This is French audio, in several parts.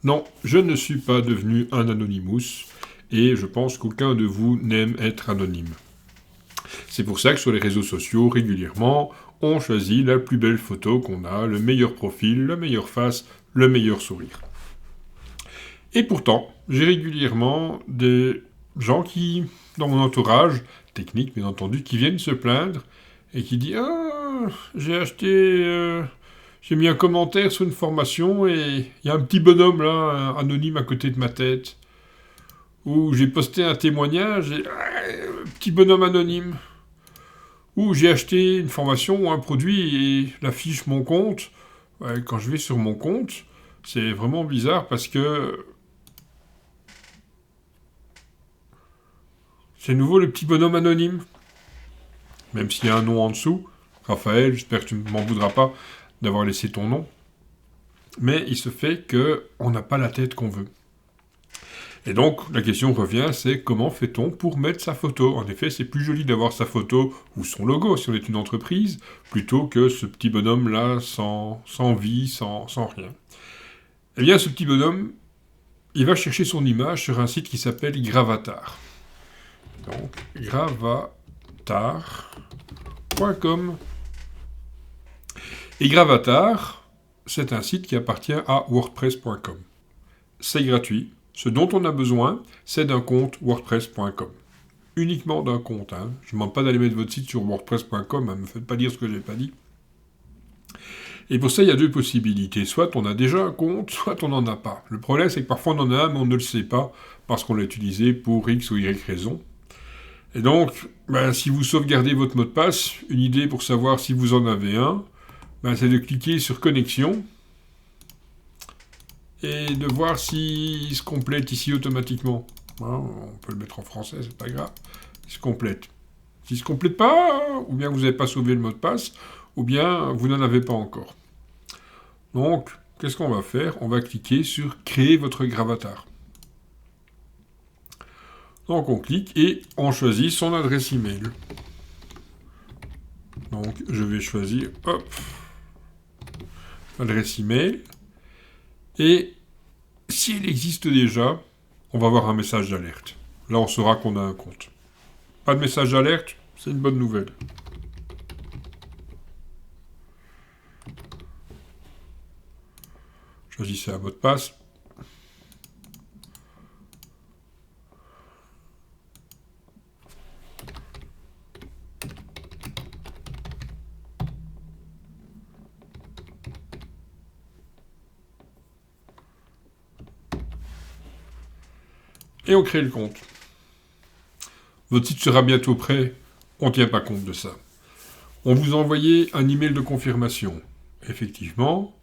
Non, je ne suis pas devenu un Anonymous, et je pense qu'aucun de vous n'aime être anonyme. C'est pour ça que sur les réseaux sociaux, régulièrement, on choisit la plus belle photo qu'on a, le meilleur profil, la meilleure face, le meilleur sourire. Et pourtant, j'ai régulièrement des gens qui, dans mon entourage, technique bien entendu, qui viennent se plaindre et qui disent «Ah, j'ai acheté... j'ai mis un commentaire sur une formation et il y a un petit bonhomme là, anonyme à côté de ma tête. Ou j'ai posté un témoignage et un petit bonhomme anonyme. Ou j'ai acheté une formation ou un produit et la fiche mon compte. Ouais, quand je vais sur mon compte, c'est vraiment bizarre parce que c'est nouveau le petit bonhomme anonyme. Même s'il y a un nom en dessous. Raphaël, j'espère que tu ne m'en voudras pas d'avoir laissé ton nom. Mais il se fait qu'on n'a pas la tête qu'on veut. Et donc, la question revient, c'est comment fait-on pour mettre sa photo? En effet, c'est plus joli d'avoir sa photo ou son logo si on est une entreprise, plutôt que ce petit bonhomme-là sans vie, sans rien. Eh bien, ce petit bonhomme, il va chercher son image sur un site qui s'appelle Gravatar. Donc, gravatar.com. Et Gravatar, c'est un site qui appartient à wordpress.com. C'est gratuit. Ce dont on a besoin, c'est d'un compte wordpress.com. Uniquement d'un compte. Je ne vous demande pas d'aller mettre votre site sur wordpress.com, ne me faites pas dire ce que je n'ai pas dit. Et pour ça, il y a deux possibilités. Soit on a déjà un compte, soit on n'en a pas. Le problème, c'est que parfois on en a un, mais on ne le sait pas, parce qu'on l'a utilisé pour X ou Y raison. Et donc, si vous sauvegardez votre mot de passe, une idée pour savoir si vous en avez un, c'est de cliquer sur Connexion, et de voir s'il se complète ici automatiquement. On peut le mettre en français, c'est pas grave. Il se complète. S'il se complète pas, ou bien vous n'avez pas sauvé le mot de passe, ou bien vous n'en avez pas encore. Donc, qu'est-ce qu'on va faire? On va cliquer sur Créer votre gravatar. Donc on clique et on choisit son adresse email. Donc je vais choisir, l'adresse email. Et si elle existe déjà, on va avoir un message d'alerte. Là, on saura qu'on a un compte. Pas de message d'alerte, c'est une bonne nouvelle. Choisissez un mot de passe. Et on crée le compte. Votre site sera bientôt prêt. On ne tient pas compte de ça. On vous a envoyé un email de confirmation. Effectivement,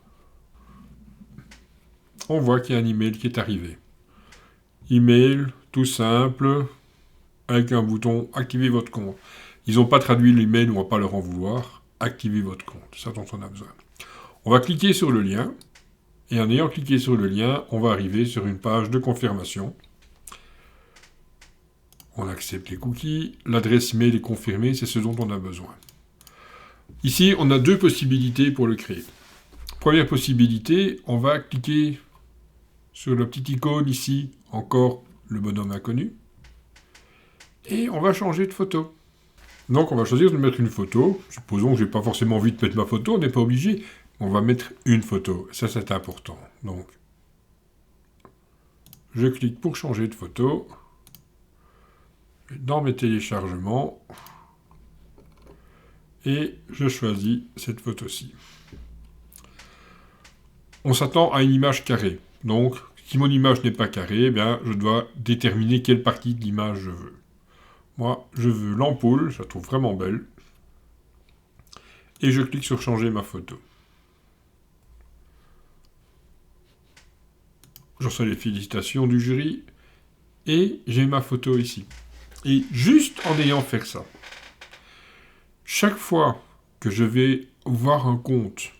on voit qu'il y a un email qui est arrivé. Email, tout simple, avec un bouton « Activer votre compte ». Ils n'ont pas traduit l'email, on ne va pas leur en vouloir. Activer votre compte, c'est ça dont on a besoin. On va cliquer sur le lien, et en ayant cliqué sur le lien, on va arriver sur une page de confirmation. On accepte les cookies, l'adresse email est confirmée, c'est ce dont on a besoin. Ici, on a deux possibilités pour le créer. Première possibilité, on va cliquer sur la petite icône ici, encore le bonhomme inconnu, et on va changer de photo. Donc on va choisir de mettre une photo. Supposons que je n'ai pas forcément envie de mettre ma photo, on n'est pas obligé. On va mettre une photo. Ça, c'est important. Donc, je clique pour changer de photo. Dans mes téléchargements. Et je choisis cette photo-ci. On s'attend à une image carrée. Donc, si mon image n'est pas carrée, je dois déterminer quelle partie de l'image je veux. Moi, je veux l'ampoule, je la trouve vraiment belle. Et je clique sur changer ma photo. Je reçois les félicitations du jury. Et j'ai ma photo ici. Et juste en ayant fait ça, chaque fois que je vais voir un compte,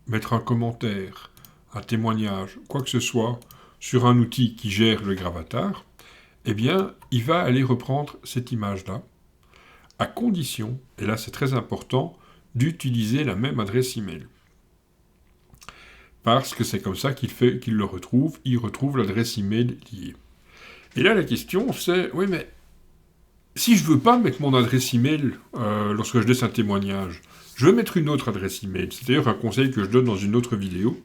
mettre un commentaire, un témoignage, quoi que ce soit, sur un outil qui gère le gravatar, il va aller reprendre cette image-là, à condition, et là c'est très important, d'utiliser la même adresse email. parce que c'est comme ça qu'il le retrouve, il retrouve l'adresse email liée. Et là, la question, c'est, oui, mais si je veux pas mettre mon adresse email lorsque je laisse un témoignage, je veux mettre une autre adresse email. C'est d'ailleurs un conseil que je donne dans une autre vidéo.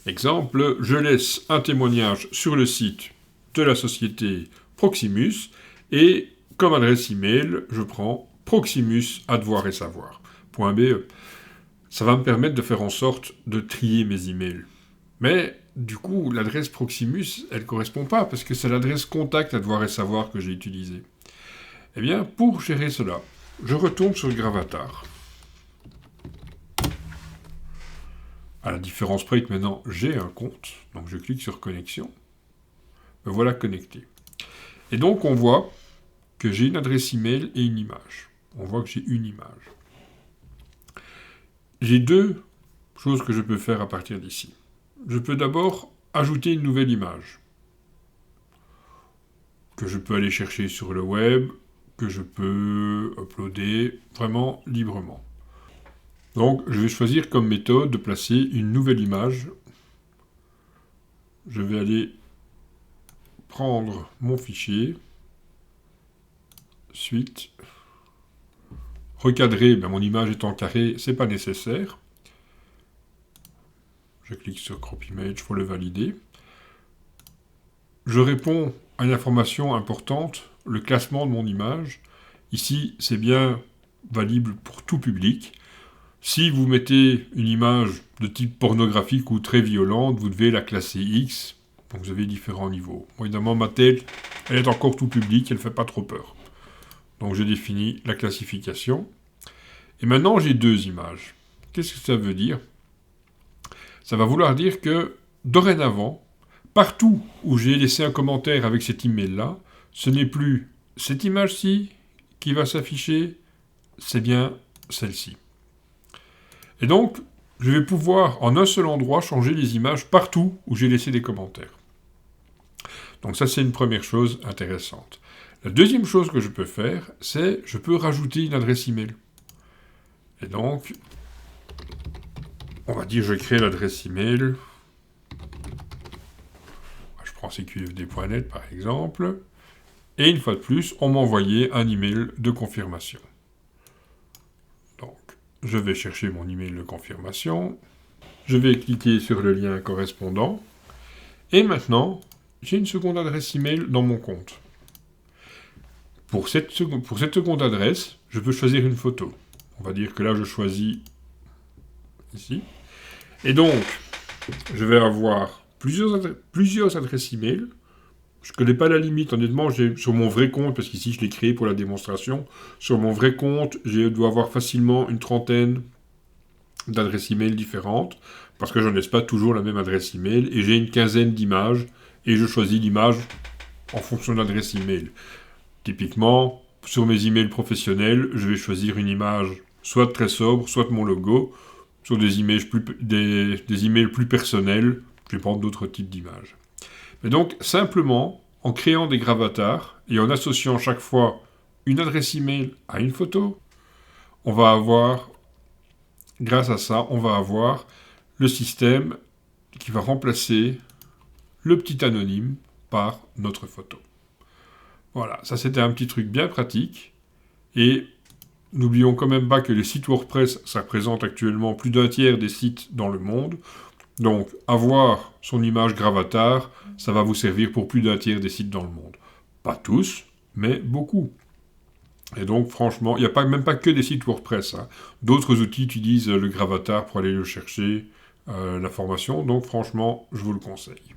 Exemple, je laisse un témoignage sur le site de la société Proximus, et comme adresse email, je prends proximus@voiretsavoir.be. Ça va me permettre de faire en sorte de trier mes emails. Mais, du coup, l'adresse Proximus, elle ne correspond pas, parce que c'est l'adresse contact @voiretsavoir que j'ai utilisée. Eh bien, pour gérer cela, je retourne sur Gravatar. À la différence près que maintenant, j'ai un compte, donc je clique sur Connexion. Me voilà connecté. Et donc, on voit que j'ai une adresse email et une image. On voit que j'ai une image. J'ai deux choses que je peux faire à partir d'ici. Je peux d'abord ajouter une nouvelle image, que je peux aller chercher sur le web, que je peux uploader vraiment librement. Donc, je vais choisir comme méthode de placer une nouvelle image. Je vais aller prendre mon fichier, suite, recadrer, mon image est en carré, c'est pas nécessaire. Je clique sur Crop Image pour le valider. Je réponds à une information importante, le classement de mon image. Ici, c'est bien valide pour tout public. Si vous mettez une image de type pornographique ou très violente, vous devez la classer X. Donc vous avez différents niveaux. Bon, évidemment, ma tête, elle est encore tout public, elle ne fait pas trop peur. Donc je définis la classification. Et maintenant, j'ai deux images. Qu'est-ce que ça veut dire ? Ça va vouloir dire que, dorénavant, partout où j'ai laissé un commentaire avec cet email-là, ce n'est plus cette image-ci qui va s'afficher, c'est bien celle-ci. Et donc, je vais pouvoir, en un seul endroit, changer les images partout où j'ai laissé des commentaires. Donc ça, c'est une première chose intéressante. La deuxième chose que je peux faire, c'est je peux rajouter une adresse email. Et donc, on va dire je crée l'adresse email. Je prends cqfd.net par exemple. Et une fois de plus, on m'a envoyé un email de confirmation. Donc, je vais chercher mon email de confirmation. Je vais cliquer sur le lien correspondant. Et maintenant, j'ai une seconde adresse email dans mon compte. Pour cette seconde adresse, je peux choisir une photo. On va dire que là, je choisis ici. Et donc, je vais avoir plusieurs adresses email. Je ne connais pas la limite, honnêtement, sur mon vrai compte, parce qu'ici, je l'ai créé pour la démonstration. Sur mon vrai compte, je dois avoir facilement une trentaine d'adresses email différentes, parce que je ne laisse pas toujours la même adresse email, et j'ai une quinzaine d'images, et je choisis l'image en fonction de l'adresse email. Typiquement, sur mes emails professionnels, je vais choisir une image soit très sobre, soit mon logo. Sur des emails plus personnels, je vais prendre d'autres types d'images. Mais donc, simplement, en créant des gravatars et en associant chaque fois une adresse email à une photo, on va avoir, grâce à ça, on va avoir le système qui va remplacer le petit anonyme par notre photo. Voilà, ça c'était un petit truc bien pratique. Et n'oublions quand même pas que les sites WordPress, ça représente actuellement plus d'un tiers des sites dans le monde. Donc, avoir son image gravatar, ça va vous servir pour plus d'un tiers des sites dans le monde. Pas tous, mais beaucoup. Et donc, franchement, il n'y a même pas que des sites WordPress. D'autres outils utilisent le gravatar pour aller le chercher, l'information. Donc, franchement, je vous le conseille.